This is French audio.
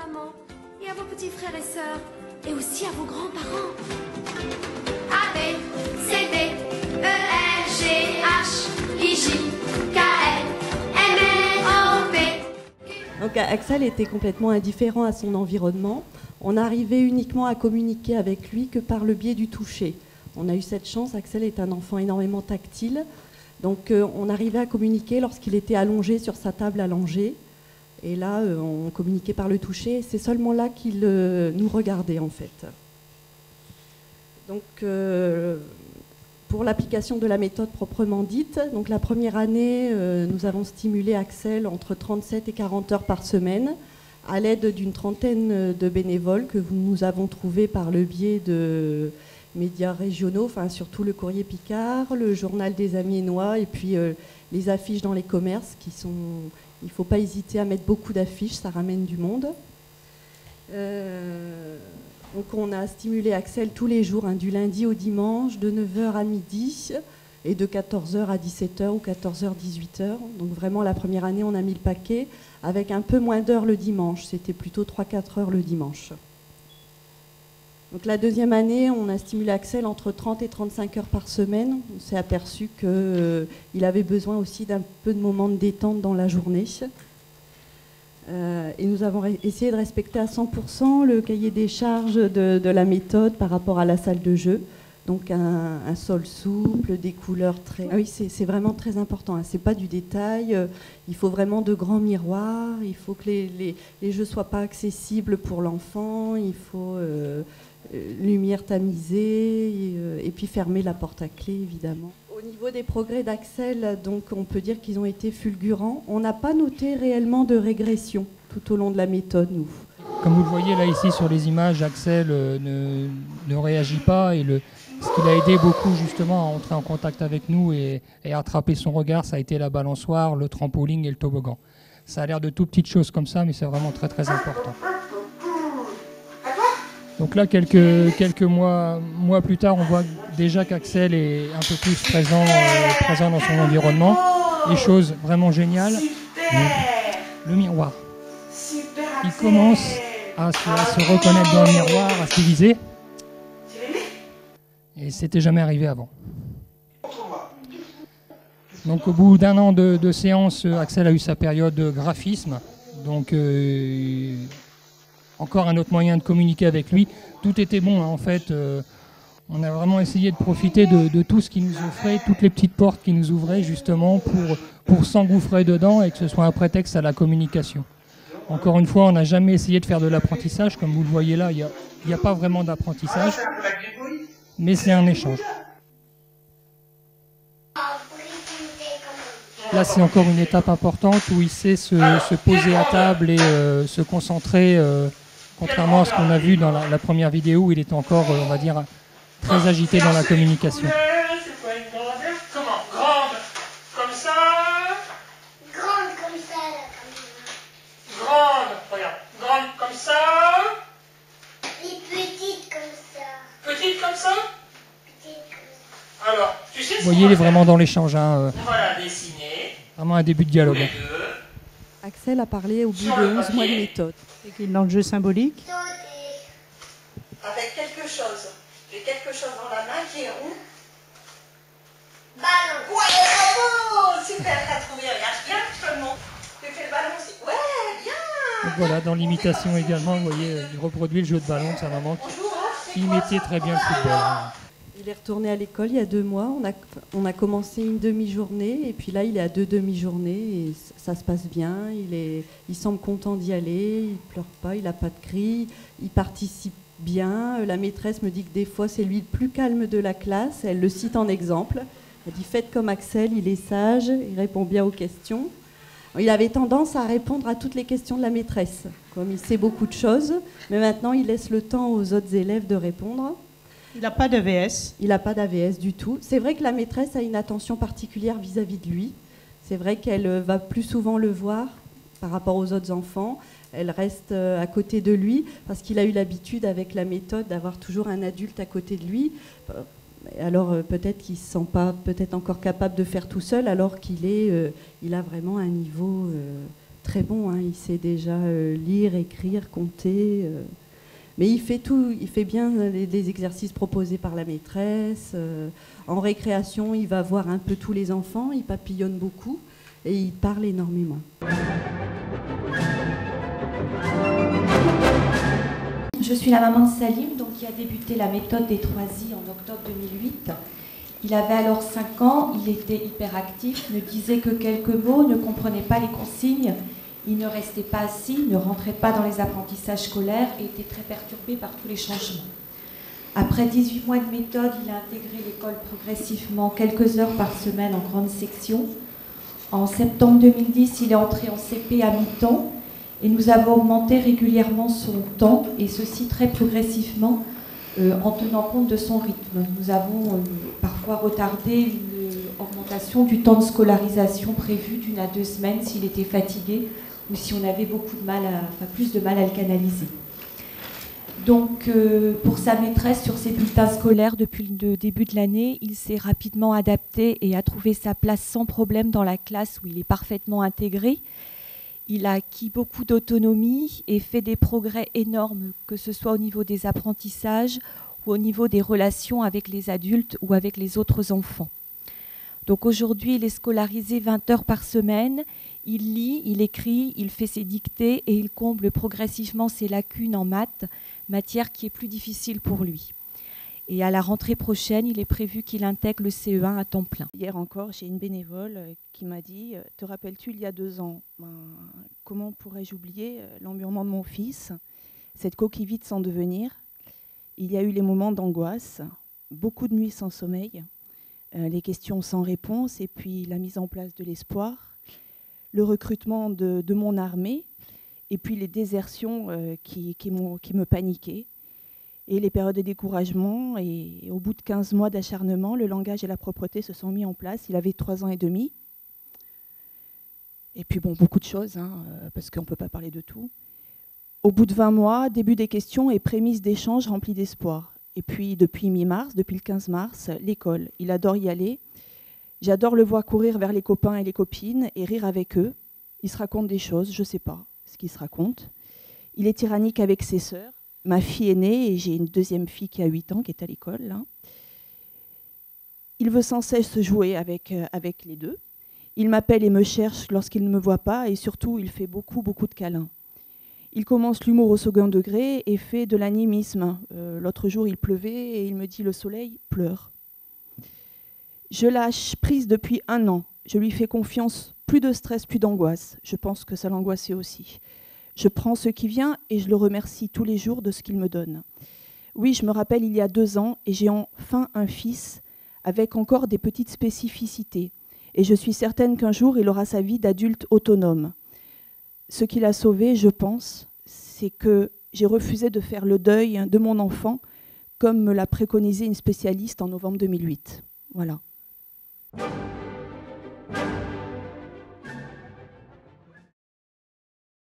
maman, et à vos petits frères et sœurs, et aussi à vos grands-parents. A, B, C, D, E, F, G, H, I, J, K, L, M, N, O, P. Donc Axel était complètement indifférent à son environnement. On arrivait uniquement à communiquer avec lui que par le biais du toucher. On a eu cette chance, Axel est un enfant énormément tactile. Donc on arrivait à communiquer lorsqu'il était allongé sur sa table allongée. Et là, on communiquait par le toucher. C'est seulement là qu'il nous regardait, en fait. Donc, pour l'application de la méthode proprement dite, donc la première année, nous avons stimulé Axel entre 37 et 40 heures par semaine, à l'aide d'une trentaine de bénévoles que nous avons trouvés par le biais de médias régionaux, enfin surtout le Courrier Picard, le Journal des Amiénois, et puis les affiches dans les commerces qui sont... Il ne faut pas hésiter à mettre beaucoup d'affiches, ça ramène du monde. Donc on a stimulé Axel tous les jours, du lundi au dimanche, de 9h à midi et de 14h à 17h ou 14h, 18h. Donc vraiment la première année, on a mis le paquet avec un peu moins d'heures le dimanche. C'était plutôt 3-4 heures le dimanche. Donc la deuxième année, on a stimulé Axel entre 30 et 35 heures par semaine. On s'est aperçu qu'il avait besoin aussi d'un peu de moments de détente dans la journée. Et nous avons essayé de respecter à 100% le cahier des charges de la méthode par rapport à la salle de jeu. Donc un sol souple, des couleurs très... Ah oui, c'est vraiment très important, hein. C'est pas du détail. Il faut vraiment de grands miroirs. Il faut que les jeux ne soient pas accessibles pour l'enfant. Il faut... lumière tamisée et puis fermer la porte à clé, évidemment. Au niveau des progrès d'Axel, donc on peut dire qu'ils ont été fulgurants. On n'a pas noté réellement de régression tout au long de la méthode, nous. Comme vous le voyez là ici sur les images, Axel ne réagit pas et ce qui l'a aidé beaucoup justement à entrer en contact avec nous et à attraper son regard, ça a été la balançoire, le trampoline et le toboggan. Ça a l'air de tout petites choses comme ça, mais c'est vraiment très très important. Donc là, quelques mois plus tard, on voit déjà qu'Axel est un peu plus présent dans son environnement. Et chose vraiment géniale, le miroir. Il commence à se reconnaître dans le miroir, à se viser. Et c'était jamais arrivé avant. Donc au bout d'un an de séance, Axel a eu sa période de graphisme. Donc encore un autre moyen de communiquer avec lui. Tout était bon, hein, en fait. On a vraiment essayé de profiter de tout ce qu'il nous offrait, toutes les petites portes qu'il nous ouvrait justement pour s'engouffrer dedans et que ce soit un prétexte à la communication. Encore une fois, on n'a jamais essayé de faire de l'apprentissage. Comme vous le voyez là, il n'y a pas vraiment d'apprentissage, mais c'est un échange. Là, c'est encore une étape importante où il sait se poser à table et se concentrer, contrairement à ce qu'on a vu dans la première vidéo où il était encore, on va dire, très agité dans la communication. C'est quoi une grandeur? Comment? Grande comme ça? Grande comme ça, là, comme ça. Grande, regarde. Grande comme ça? Et petite comme ça. Petite comme ça? Petite comme ça. Alors, tu sais ce Vous voyez, il est vraiment dans l'échange. Hein, on va la dessiner. vraiment un début de dialogue. Les deux. Axel a parlé au bout de 11 mois de méthode. C'est qu'il est dans le jeu symbolique. Avec quelque chose. J'ai quelque chose dans la main qui est rond. Ballon. Ouais, bravo! Super, t'as trouvé. Regarde bien, je te le montre. Tu fais le ballon aussi. Ouais, bien! Donc voilà, dans l'imitation également, vous voyez, il reproduit le jeu de ballon de sa maman qui imitait très bien le football. Il est retourné à l'école il y a 2 mois. On a commencé une demi-journée et puis là, il est à 2 demi-journées et ça se passe bien. Il semble content d'y aller, il pleure pas, il n'a pas de cris, il participe bien. La maîtresse me dit que des fois, c'est lui le plus calme de la classe. Elle le cite en exemple. Elle dit « Faites comme Axel, il est sage, il répond bien aux questions ». Il avait tendance à répondre à toutes les questions de la maîtresse. Comme il sait beaucoup de choses, mais maintenant, il laisse le temps aux autres élèves de répondre. Il n'a pas d'AVS. Il n'a pas d'AVS du tout. C'est vrai que la maîtresse a une attention particulière vis-à-vis de lui. C'est vrai qu'elle va plus souvent le voir par rapport aux autres enfants. Elle reste à côté de lui parce qu'il a eu l'habitude avec la méthode d'avoir toujours un adulte à côté de lui. Alors peut-être qu'il ne se sent pas peut-être encore capable de faire tout seul alors qu'il a vraiment un niveau très bon, hein. Il sait déjà lire, écrire, compter. Mais il fait tout, il fait bien les exercices proposés par la maîtresse. En récréation, il va voir un peu tous les enfants, il papillonne beaucoup et il parle énormément. Je suis la maman de Salim, donc qui a débuté la méthode des 3I en octobre 2008. Il avait alors 5 ans, il était hyperactif, ne disait que quelques mots, ne comprenait pas les consignes, il ne restait pas assis, ne rentrait pas dans les apprentissages scolaires et était très perturbé par tous les changements. Après 18 mois de méthode, il a intégré l'école progressivement, quelques heures par semaine en grande section. En septembre 2010, il est entré en CP à mi-temps et nous avons augmenté régulièrement son temps, et ceci très progressivement en tenant compte de son rythme. Nous avons parfois retardé une augmentation du temps de scolarisation prévu d'1 à 2 semaines s'il était fatigué ou si on avait plus de mal à le canaliser. Donc, pour sa maîtresse sur ses bulletins scolaires depuis le début de l'année, il s'est rapidement adapté et a trouvé sa place sans problème dans la classe où il est parfaitement intégré. Il a acquis beaucoup d'autonomie et fait des progrès énormes, que ce soit au niveau des apprentissages ou au niveau des relations avec les adultes ou avec les autres enfants. Donc aujourd'hui, il est scolarisé 20 heures par semaine. Il lit, il écrit, il fait ses dictées et il comble progressivement ses lacunes en maths, matière qui est plus difficile pour lui. Et à la rentrée prochaine, il est prévu qu'il intègre le CE1 à temps plein. Hier encore, j'ai une bénévole qui m'a dit « Te rappelles-tu, il y a 2 ans, comment pourrais-je oublier l'emmurement de mon fils, cette coquille vide sans devenir ?» Il y a eu les moments d'angoisse, beaucoup de nuits sans sommeil, les questions sans réponse et puis la mise en place de l'espoir, le recrutement de mon armée et puis les désertions qui me paniquaient. Et les périodes de découragement, et au bout de 15 mois d'acharnement, le langage et la propreté se sont mis en place. Il avait 3 ans et demi. Et puis bon, beaucoup de choses, parce qu'on ne peut pas parler de tout. Au bout de 20 mois, début des questions et prémices d'échanges remplis d'espoir. Et puis depuis mi-mars, depuis le 15 mars, l'école. Il adore y aller. J'adore le voir courir vers les copains et les copines et rire avec eux. Il se raconte des choses, je ne sais pas ce qu'il se raconte. Il est tyrannique avec ses sœurs. Ma fille est née et j'ai une deuxième fille qui a 8 ans, qui est à l'école. Là. Il veut sans cesse jouer avec les deux. Il m'appelle et me cherche lorsqu'il ne me voit pas et surtout, il fait beaucoup de câlins. Il commence l'humour au second degré et fait de l'animisme. L'autre jour, il pleuvait et il me dit « Le soleil pleure ». Je lâche prise depuis 1 an. Je lui fais confiance, plus de stress, plus d'angoisse. Je pense que ça l'angoissait aussi. Je prends ce qui vient et je le remercie tous les jours de ce qu'il me donne. Oui, je me rappelle il y a 2 ans et j'ai enfin un fils avec encore des petites spécificités. Et je suis certaine qu'un jour, il aura sa vie d'adulte autonome. Ce qui l'a sauvé, je pense, c'est que j'ai refusé de faire le deuil de mon enfant comme me l'a préconisé une spécialiste en novembre 2008. Voilà.